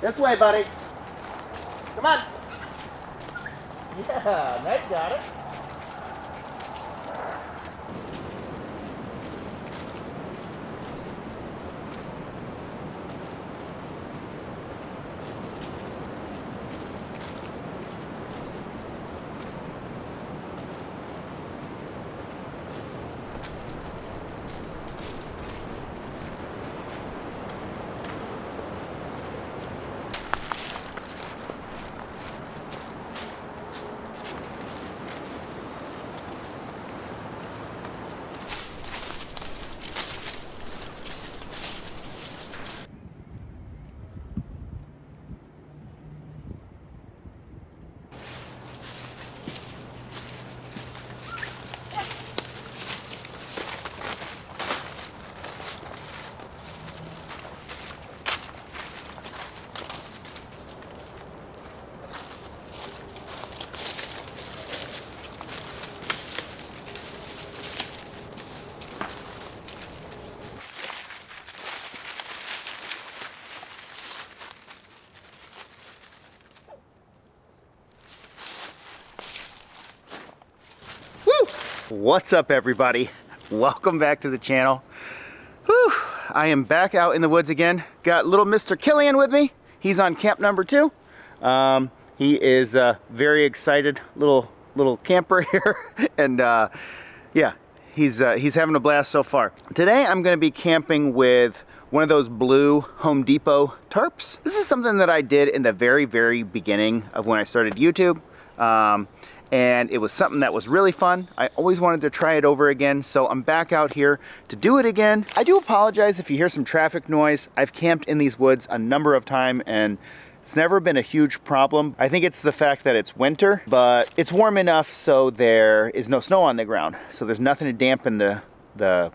This way, buddy. Come on. Yeah, Nate got it. What's up, everybody? Welcome back to the channel. Whew. I am back out in the woods again. Got little Mr. Killian with me. He's on camp number 2. He is very excited little camper here, and yeah, he's having a blast so far. Today I'm going to be camping with one of those Blue Home Depot tarps. This is something that I did in the very beginning of when I started YouTube. And it was something that was really fun. I always wanted to try it over again, so I'm back out here to do it again. I do apologize if you hear some traffic noise. I've camped in these woods a number of times and it's never been a huge problem. I think it's the fact that it's winter, but it's warm enough so there is no snow on the ground. So there's nothing to dampen the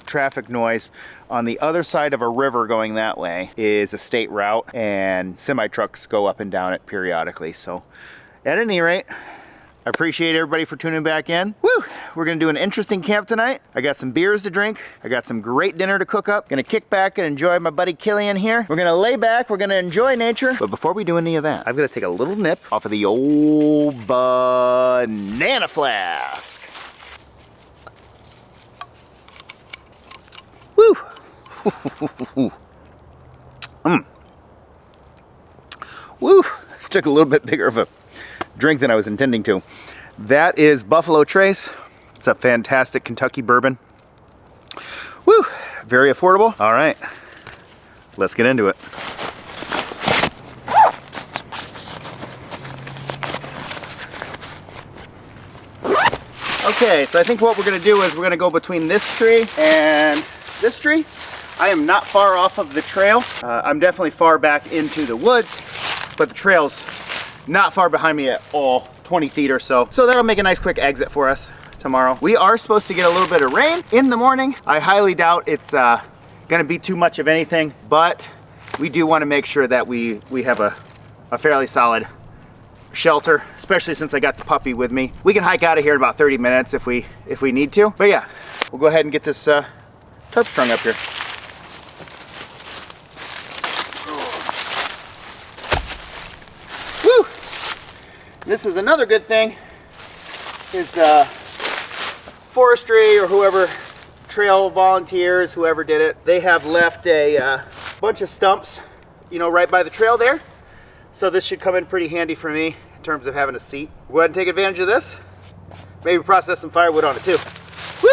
traffic noise. On the other side of a river going that way is a state route, and semi trucks go up and down it periodically. So at any rate, I appreciate everybody for tuning back in. Woo! We're gonna do an interesting camp tonight. I got some beers to drink. I got some great dinner to cook up. Gonna kick back and enjoy my buddy Killian here. We're gonna lay back, we're gonna enjoy nature. But before we do any of that, I'm gonna take a little nip off of the old banana flask. Woo! Woo! Took a little bit bigger of a drink than I was intending to. That is Buffalo Trace. It's a fantastic Kentucky bourbon. Woo! Very affordable. All right, let's get into it. Okay, so I think what we're gonna do is we're gonna go between this tree and this tree. I am not far off of the trail. I'm definitely far back into the woods, but the trail's not far behind me at all, 20 feet or so. So that'll make a nice quick exit for us tomorrow. We are supposed to get a little bit of rain in the morning. I highly doubt it's gonna be too much of anything, but we do wanna make sure that we have a fairly solid shelter, especially since I got the puppy with me. We can hike out of here in about 30 minutes if we need to. But yeah, we'll go ahead and get this tarp strung up here. This is another good thing, is forestry or whoever, trail volunteers, whoever did it, they have left a bunch of stumps, you know, right by the trail there. So this should come in pretty handy for me in terms of having a seat. Go ahead and take advantage of this. Maybe process some firewood on it too. Woo!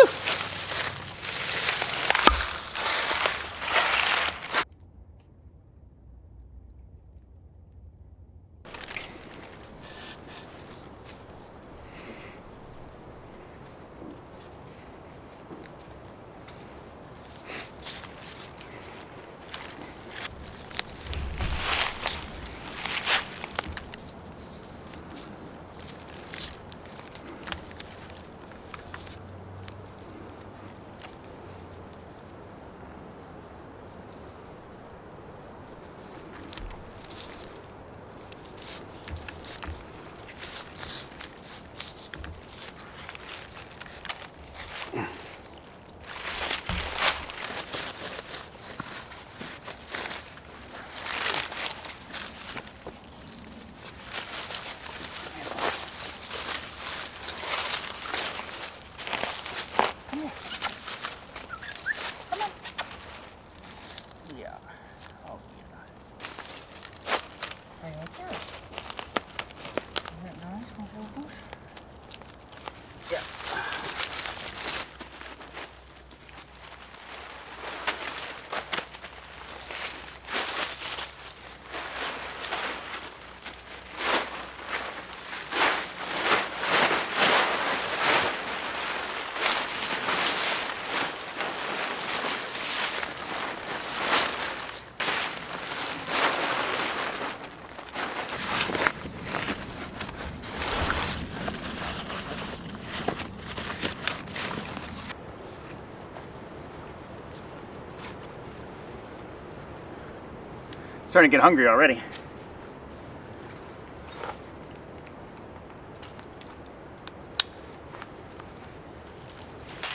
starting to get hungry already.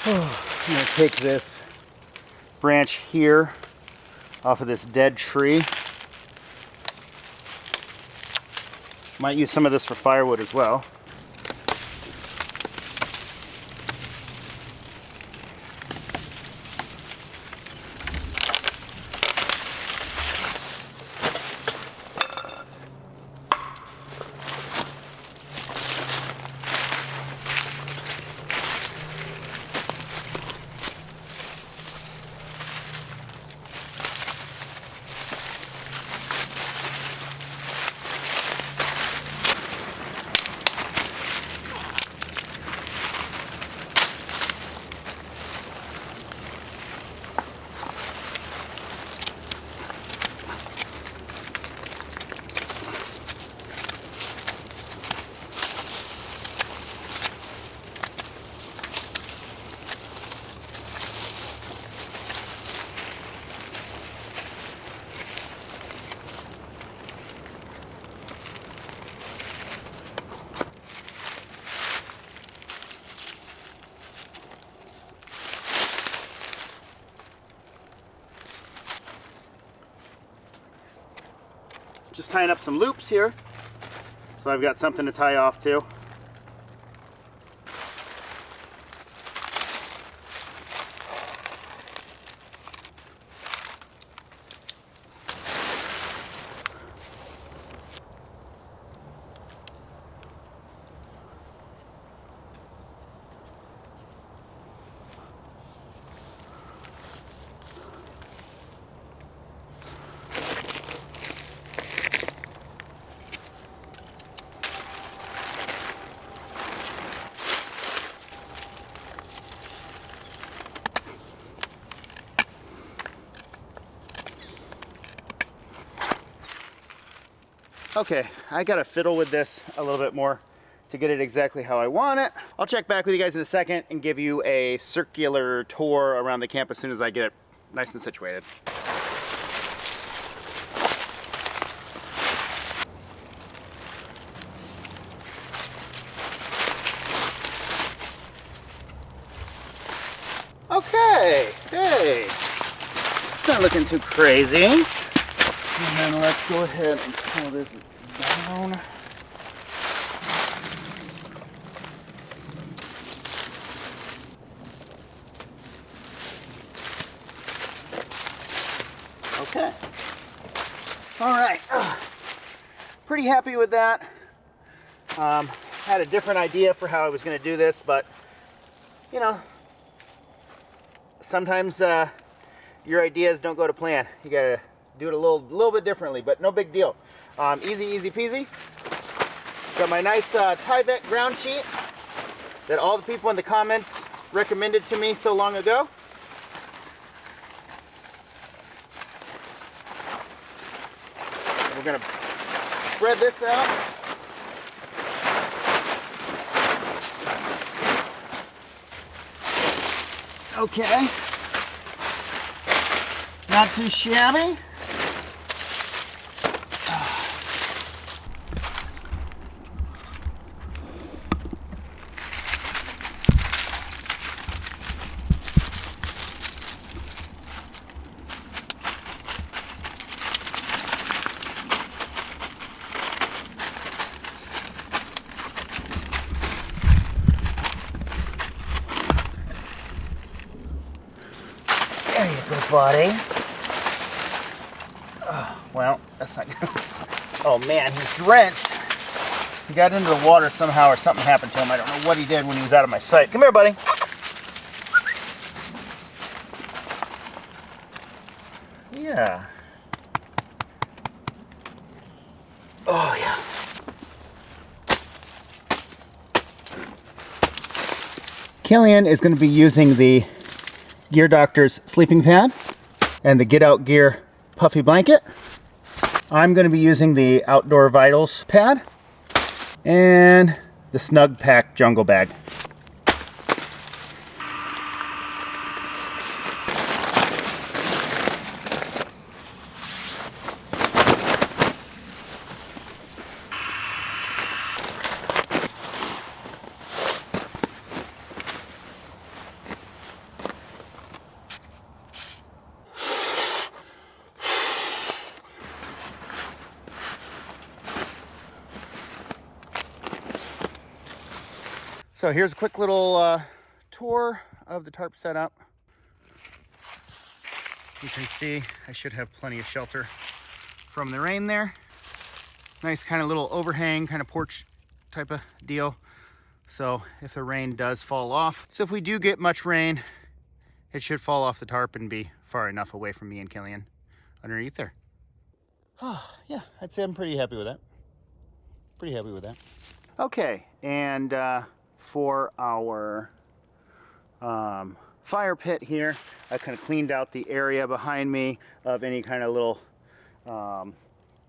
I'm gonna take this branch here off of this dead tree. Might use some of this for firewood as well. Just tying up some loops here, so I've got something to tie off to. Okay, I gotta fiddle with this a little bit more to get it exactly how I want it. I'll check back with you guys in a second and give you a circular tour around the camp as soon as I get it nice and situated. Okay, hey, it's not looking too crazy. And then let's go ahead and pull this down. Okay. All right. Pretty happy with that. Had a different idea for how I was going to do this, but you know, sometimes your ideas don't go to plan. You gotta do it a little bit differently, but no big deal. Easy peasy. Got my nice Tyvek ground sheet that all the people in the comments recommended to me so long ago. We're gonna spread this out. Okay. Not too shabby. There you go, buddy. Oh, well, that's not good. Oh man, he's drenched. He got into the water somehow or something happened to him. I don't know what he did when he was out of my sight. Come here, buddy. Yeah. Oh, yeah. Killian is going to be using the Gear Doctor's sleeping pad and the Get Out Gear puffy blanket. I'm going to be using the Outdoor Vitals pad and the Snug Pack jungle bag. So here's a quick little tour of the tarp setup. You can see I should have plenty of shelter from the rain there. Nice kind of little overhang, kind of porch type of deal. So if the rain does fall off, so if we do get much rain, it should fall off the tarp and be far enough away from me and Killian underneath there. Oh, yeah, I'd say I'm pretty happy with that. Pretty happy with that. Okay, and for our fire pit here, I kind of cleaned out the area behind me of any kind of little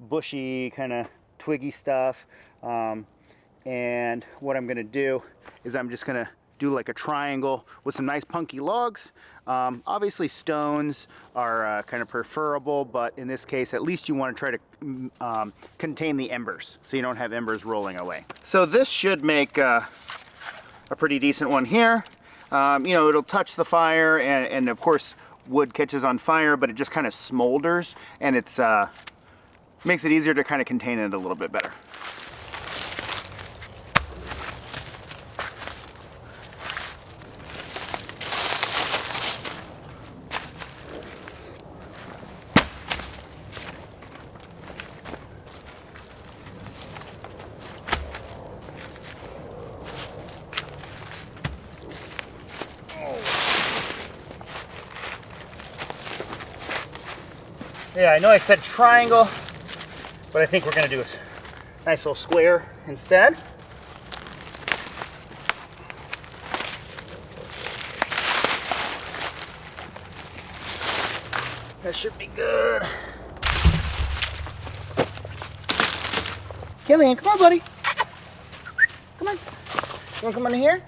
bushy, kind of twiggy stuff. And what I'm gonna do is I'm just gonna do like a triangle with some nice punky logs. Obviously stones are kind of preferable, but in this case, at least you want to try to contain the embers so you don't have embers rolling away. So this should make a pretty decent one here. You know, it'll touch the fire, and of course wood catches on fire, but it just kind of smolders, and it's makes it easier to kind of contain it a little bit better. Yeah, I know I said triangle, but I think we're going to do a nice little square instead. That should be good. Killian, come on, buddy. Come on. You want to come on in here?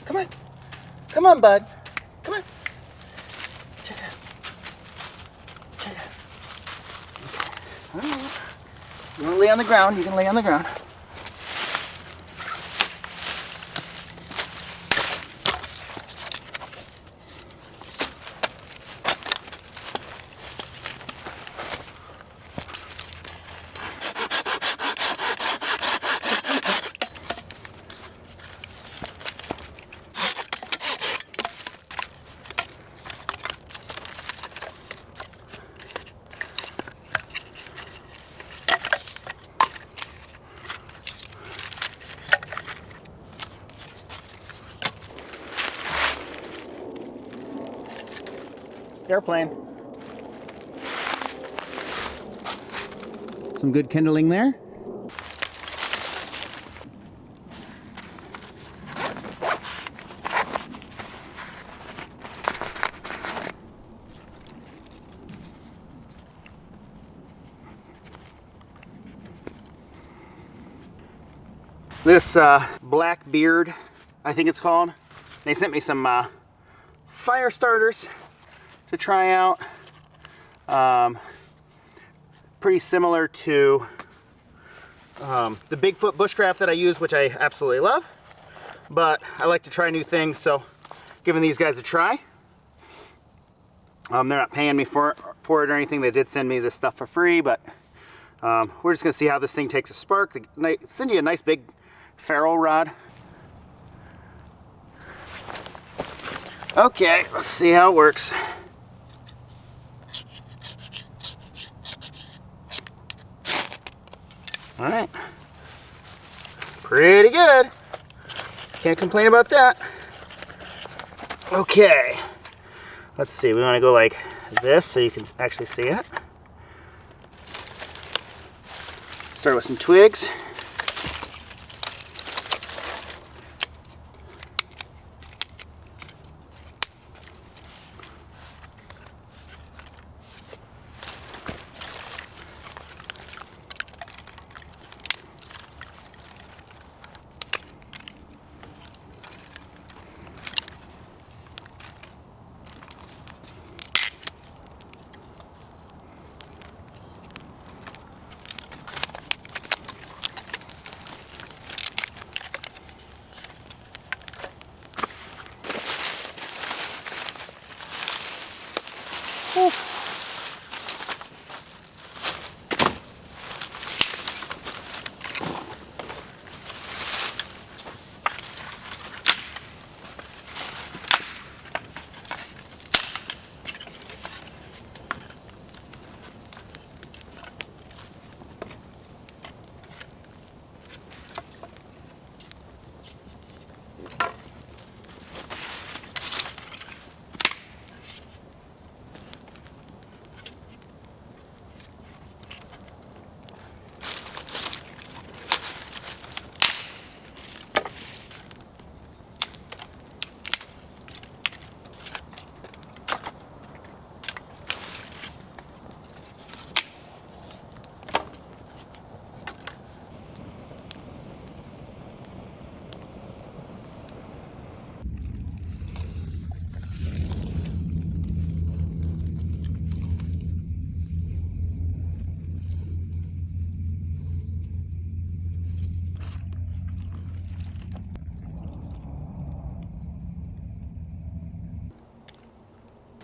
Come on. Come on, bud. Come on. Check it out. Check it out. Okay. All right. You want to lay on the ground? You can lay on the ground. Airplane. Some good kindling there. This black beard, I think it's called. They sent me some fire starters to try out. Pretty similar to the Bigfoot bushcraft that I use, which I absolutely love, but I like to try new things, so giving these guys a try. They're not paying me for it or anything. They did send me this stuff for free, but we're just gonna see how this thing takes a spark. They send you a nice big ferro rod. Okay, let's see how it works. All right, pretty good. Can't complain about that. Okay, let's see. We want to go like this so you can actually see it. Start with some twigs.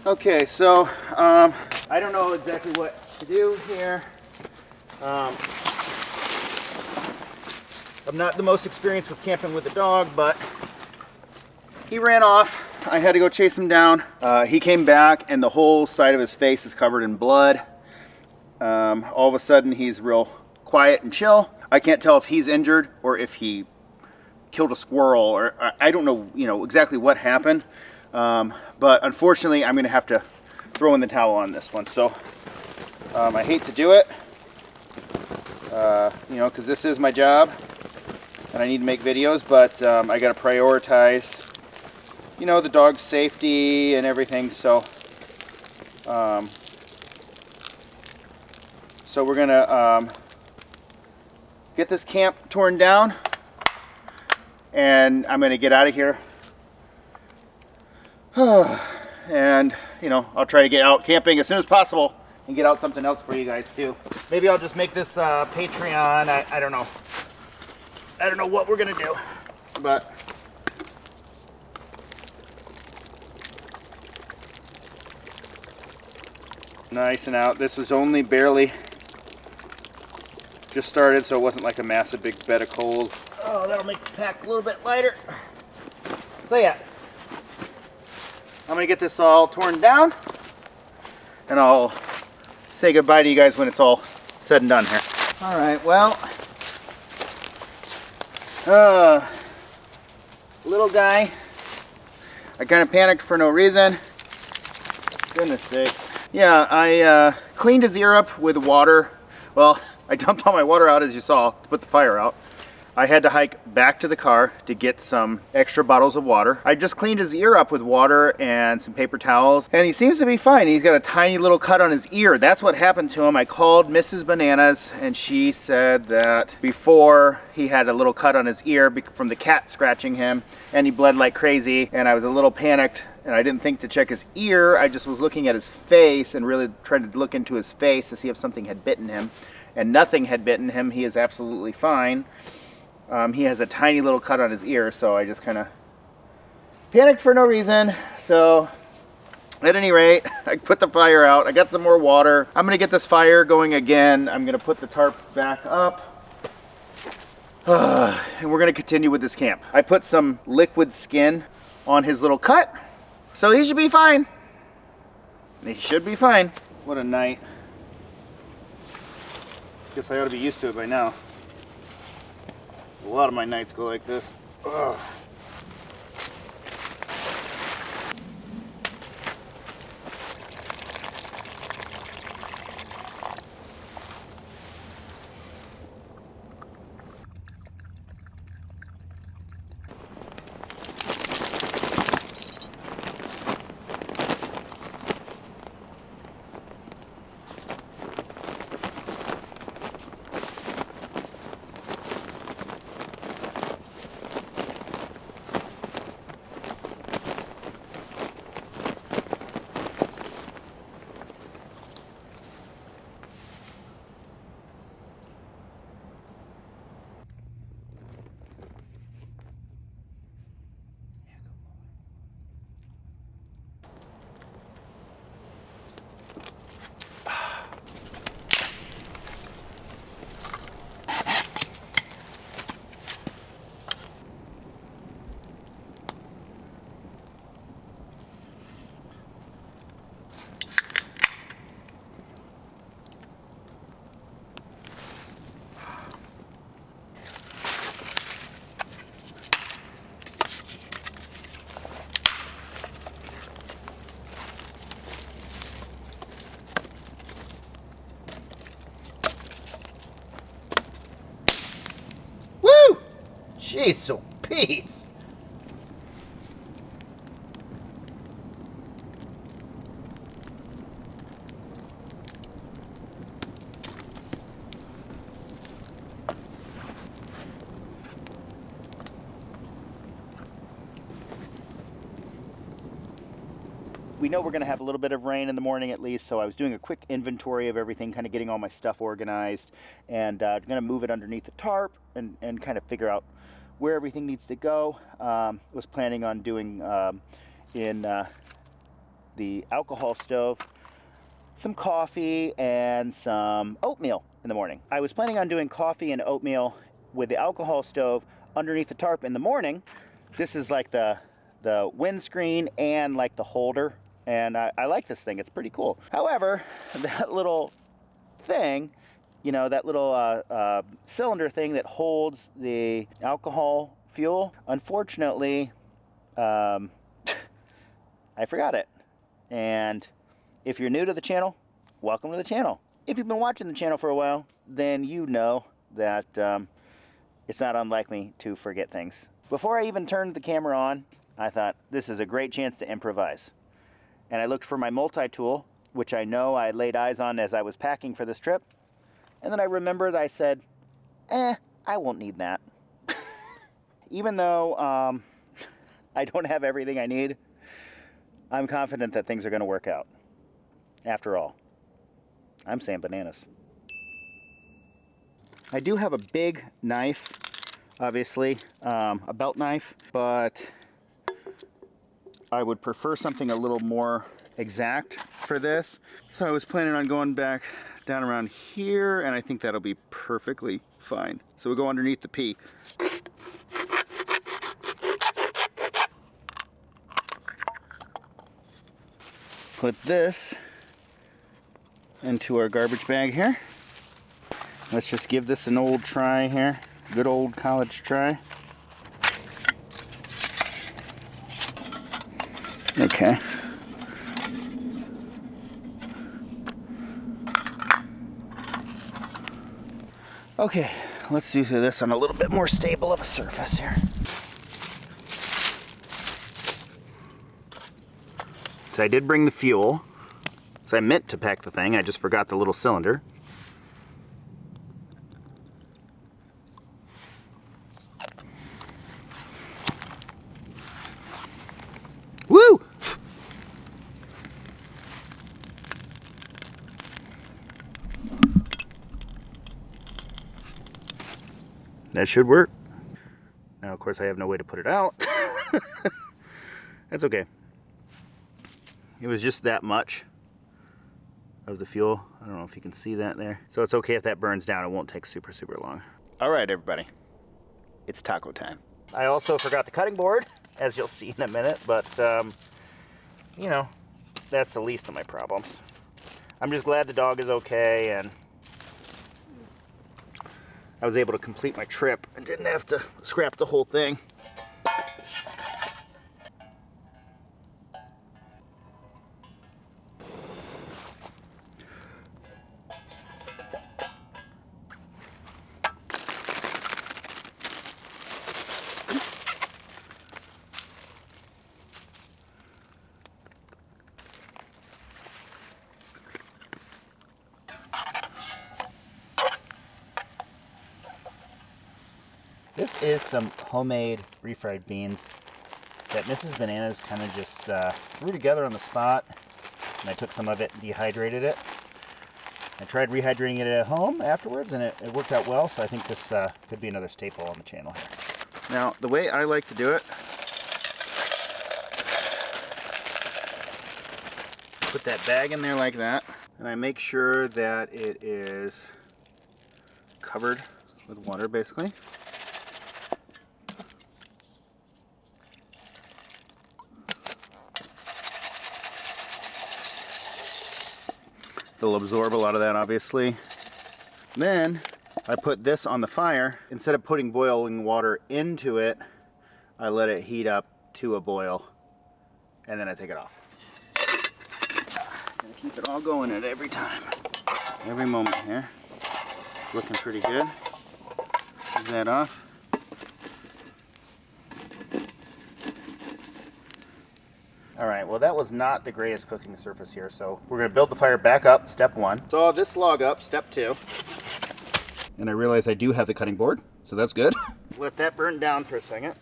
Okay, so I don't know exactly what to do here. I'm not the most experienced with camping with a dog, but he ran off. I had to go chase him down. He came back and the whole side of his face is covered in blood. All of a sudden he's real quiet and chill. I can't tell if he's injured or if he killed a squirrel, or I don't know, exactly what happened. But unfortunately, I'm going to have to throw in the towel on this one. So I hate to do it, because this is my job and I need to make videos, but I got to prioritize, the dog's safety and everything. So, we're going to get this camp torn down, and I'm going to get out of here. And, I'll try to get out camping as soon as possible and get out something else for you guys too. Maybe I'll just make this Patreon. I don't know. I don't know what we're going to do, but nice and out. This was only barely just started, so it wasn't like a massive big bed of coals. Oh, that'll make the pack a little bit lighter. So yeah, I'm gonna get this all torn down, and I'll say goodbye to you guys when it's all said and done here. All right, well, little guy, I kind of panicked for no reason. Goodness sakes. Yeah, I cleaned his ear up with water. Well, I dumped all my water out, as you saw, to put the fire out. I had to hike back to the car to get some extra bottles of water. I just cleaned his ear up with water and some paper towels, and he seems to be fine. He's got a tiny little cut on his ear. That's what happened to him. I called Mrs. Bananas, and she said that before he had a little cut on his ear from the cat scratching him, and he bled like crazy, and I was a little panicked, and I didn't think to check his ear. I just was looking at his face and really trying to look into his face to see if something had bitten him, and nothing had bitten him. He is absolutely fine. He has a tiny little cut on his ear, so I just kind of panicked for no reason. So at any rate, I put the fire out. I got some more water. I'm going to get this fire going again. I'm going to put the tarp back up. And we're going to continue with this camp. I put some liquid skin on his little cut, so he should be fine. He should be fine. What a night. Guess I ought to be used to it by now. A lot of my nights go like this. Ugh. Jeez, so Pete. We know we're going to have a little bit of rain in the morning at least, so I was doing a quick inventory of everything, kind of getting all my stuff organized, and going to move it underneath the tarp and kind of figure out where everything needs to go. Was planning on doing in the alcohol stove some coffee and some oatmeal in the morning. I was planning on doing coffee and oatmeal with the alcohol stove underneath the tarp in the morning. This is like the windscreen and like the holder, and I like this thing. It's pretty cool. However, that little thing, you know, that little cylinder thing that holds the alcohol fuel, unfortunately, I forgot it. And if you're new to the channel, welcome to the channel. If you've been watching the channel for a while, then you know that it's not unlike me to forget things. Before I even turned the camera on, I thought this is a great chance to improvise. And I looked for my multi-tool, which I know I laid eyes on as I was packing for this trip. And then I remembered, I said, I won't need that. Even though I don't have everything I need, I'm confident that things are going to work out. After all, I'm saying bananas. I do have a big knife, obviously, a belt knife, but I would prefer something a little more exact for this. So I was planning on going back down around here, and I think that'll be perfectly fine. So we'll go underneath the P. Put this into our garbage bag here. Let's just give this an old try here. Good old college try. Okay. Okay, let's do this on a little bit more stable of a surface here. So I did bring the fuel. So I meant to pack the thing, I just forgot the little cylinder. Woo! That should work. Now, of course, I have no way to put it out. That's okay. It was just that much of the fuel. I don't know if you can see that there. So it's okay if that burns down. It won't take super, super long. All right, everybody. It's taco time. I also forgot the cutting board, as you'll see in a minute, but, you know, that's the least of my problems. I'm just glad the dog is okay, and I was able to complete my trip and didn't have to scrap the whole thing. This is some homemade refried beans that Mrs. Bananas kind of just threw together on the spot, and I took some of it and dehydrated it. I tried rehydrating it at home afterwards, and it worked out well, so I think this could be another staple on the channel here. Now, the way I like to do it, put that bag in there like that, and I make sure that it is covered with water, basically. It'll absorb a lot of that, obviously. Then I put this on the fire. Instead of putting boiling water into it, I let it heat up to a boil, and then I take it off. Gonna keep it all going at every time, every moment here. Looking pretty good. Take that off. Alright, well that was not the greatest cooking surface here, so we're going to build the fire back up, step one. Saw this log up, step two. And I realize I do have the cutting board, so that's good. Let that burn down for a second.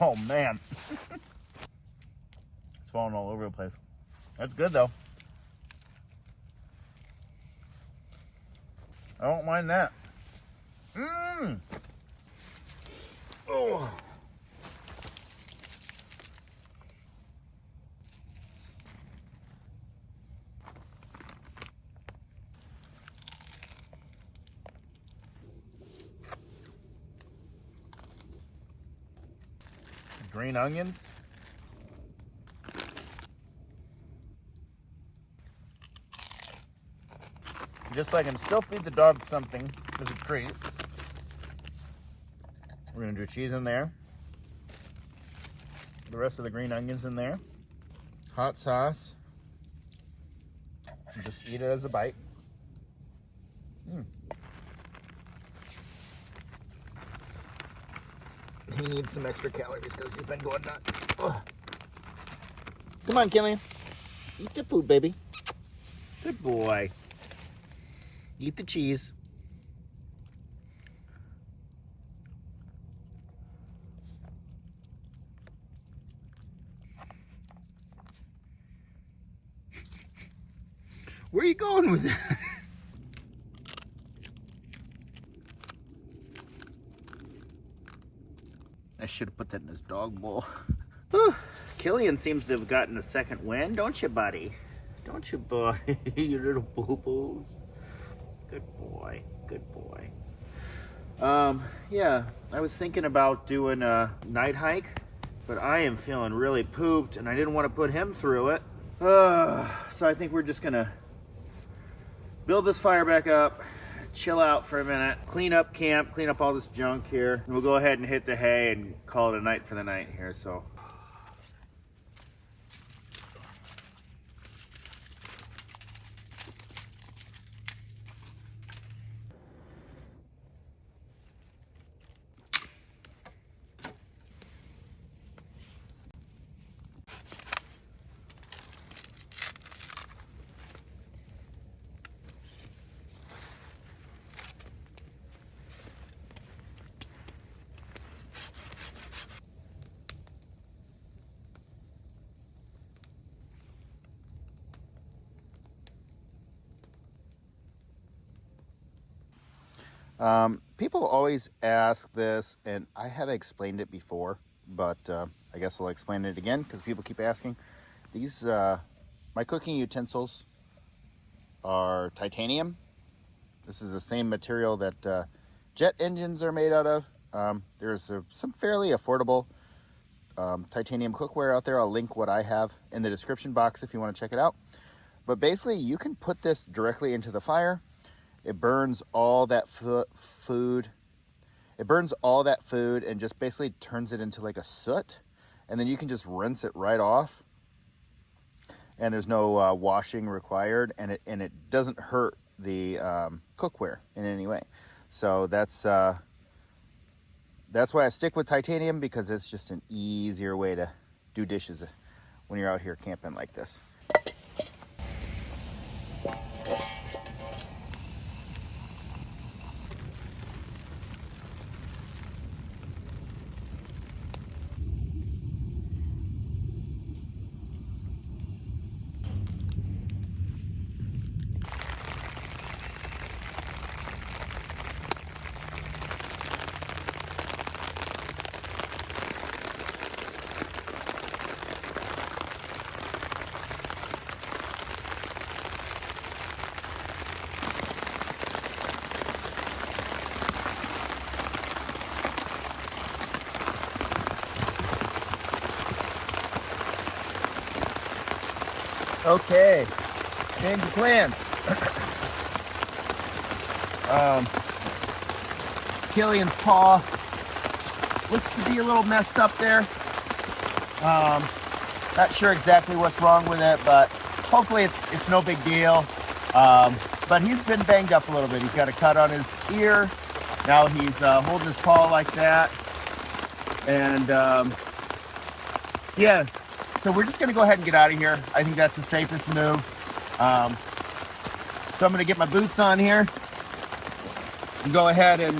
Oh man. It's falling all over the place. That's good though. I don't mind that. Mmm. Oh. Green onions. Just so I can still feed the dog something as a treat. We're gonna do cheese in there. The rest of the green onions in there. Hot sauce. And just eat it as a bite. He needs some extra calories because he's been going nuts. Ugh. Come on, Killian. Eat the food, baby. Good boy. Eat the cheese. Where are you going with that? I should have put that in his dog bowl. Killian seems to have gotten a second win, don't you, buddy? Don't you, buddy? You little boo-boos. Good boy. Good boy. Yeah, I was thinking about doing a night hike, but I am feeling really pooped, and I didn't want to put him through it. So I think we're just gonna build this fire back up, chill out for a minute, clean up camp, clean up all this junk here, and we'll go ahead and hit the hay and call it a night for the night here. So people always ask this, and I have explained it before, but I guess I'll explain it again because people keep asking. These, my cooking utensils are titanium. This is the same material that jet engines are made out of. There's some fairly affordable titanium cookware out there. I'll link what I have in the description box if you want to check it out. But basically, you can put this directly into the fire. It burns all that food. It burns all that food and just basically turns it into like a soot. And then you can just rinse it right off. And there's no washing required. And it doesn't hurt the cookware in any way. So that's why I stick with titanium, because it's just an easier way to do dishes when you're out here camping like this. Okay, change of plans. Killian's paw looks to be a little messed up there. Not sure exactly what's wrong with it, but hopefully it's no big deal. But he's been banged up a little bit. He's got a cut on his ear. Now he's holding his paw like that. And yeah. So we're just going to go ahead and get out of here. I think that's the safest move. So I'm going to get my boots on here and go ahead and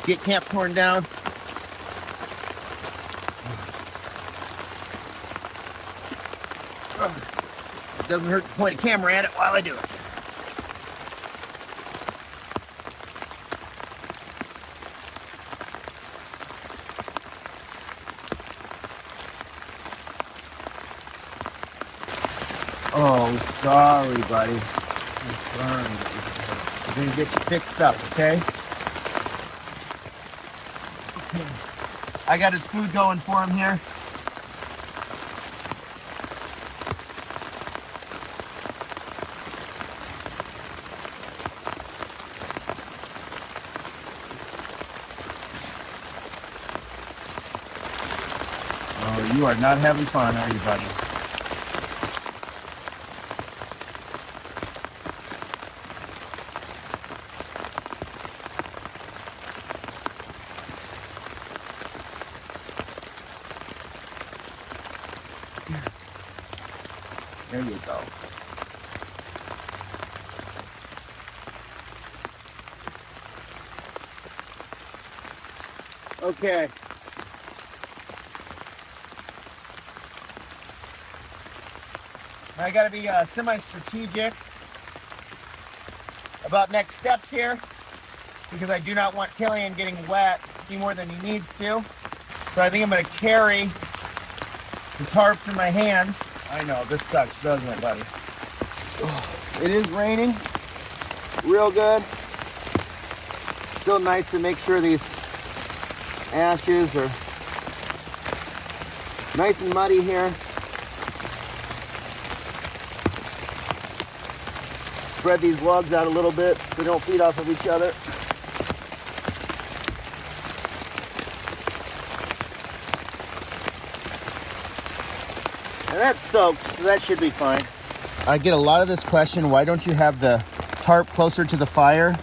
get camp torn down. doesn't hurt to point a camera at it while I do it. Oh, sorry, buddy. I'm sorry. We're gonna get you fixed up, okay? I got his food going for him here. Oh, you are not having fun, are you, buddy? There you go. Okay. I gotta be semi-strategic about next steps here because I do not want Killian getting wet any more than he needs to. So I think I'm gonna carry the tarps in my hands. I know, this sucks, doesn't it, buddy? It is raining real good. Still nice to make sure these ashes are nice and muddy here. Spread these logs out a little bit so they don't feed off of each other. And that's soaked, so that should be fine. I get a lot of this question, why don't you have the tarp closer to the fire?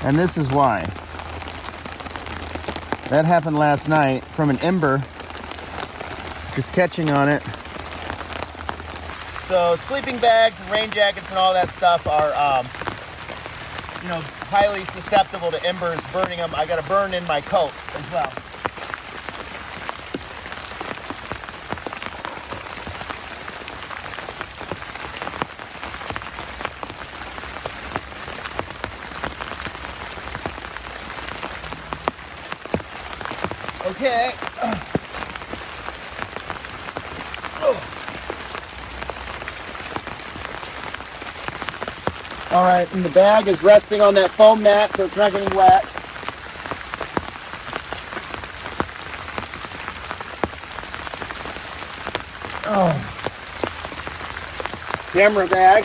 And this is why. That happened last night from an ember just catching on it. So sleeping bags and rain jackets and all that stuff are, you know, highly susceptible to embers burning them. I got a burn in my coat as well. Okay. All right, and the bag is resting on that foam mat so it's not getting wet. Oh. Camera bag.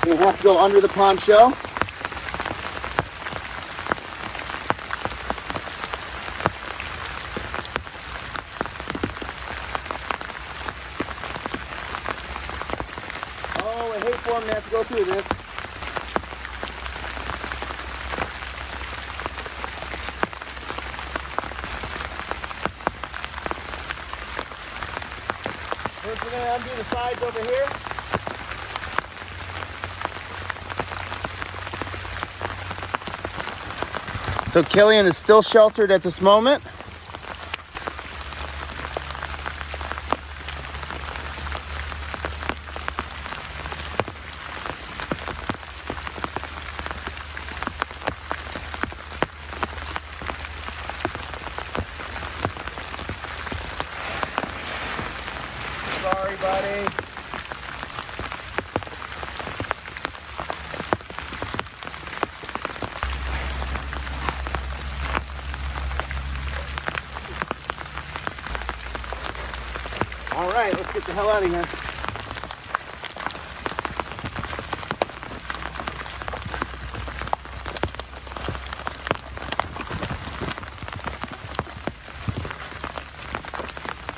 Gonna have to go under the poncho. I hate for them to have to go through this. First we're going to undo the sides over here. So Killian is still sheltered at this moment. Sorry, buddy. All right, let's get the hell out of here.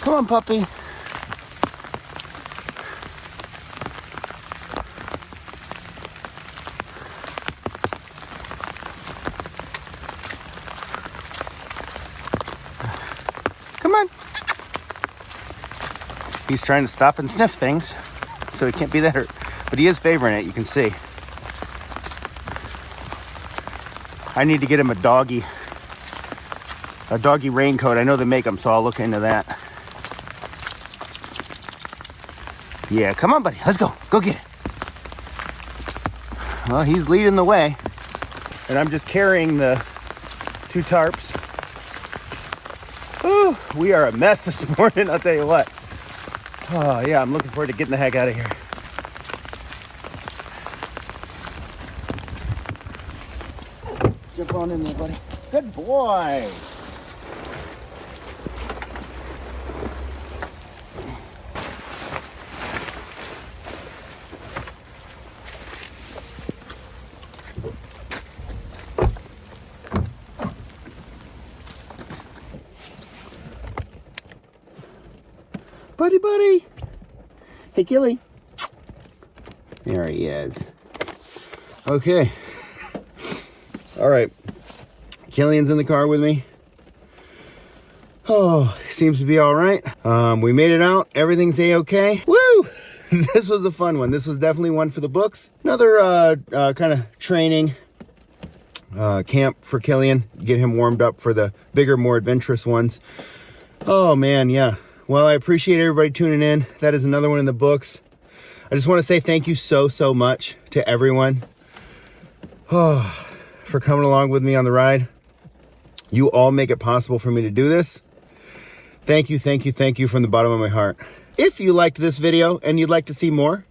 Come on, puppy. Come on. He's trying to stop and sniff things, so he can't be that hurt. But he is favoring it, you can see. I need to get him a doggy raincoat. I know they make them, so I'll look into that. Yeah, come on, buddy. Let's go. Go get it. Well, he's leading the way. And I'm just carrying the 2 tarps. Whew, we are a mess this morning, I'll tell you what. Oh, yeah, I'm looking forward to getting the heck out of here. Jump on in there, buddy. Good boy. Buddy. Hey, Gilly. There he is. Okay. All right. Killian's in the car with me. Oh, seems to be all right. We made it out. Everything's a-okay. Woo! This was a fun one. This was definitely one for the books. Another kind of training camp for Killian. Get him warmed up for the bigger, more adventurous ones. Oh, man, yeah. Well, I appreciate everybody tuning in. That is another one in the books. I just want to say thank you so much to everyone for coming along with me on the ride. You all make it possible for me to do this. Thank you from the bottom of my heart. If you liked this video and you'd like to see more,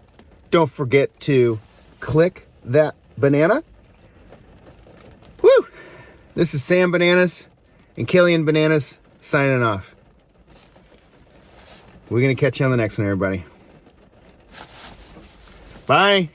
don't forget to click that banana. Woo! This is Sam Bananas and Killian Bananas signing off. We're going to catch you on the next one, everybody. Bye.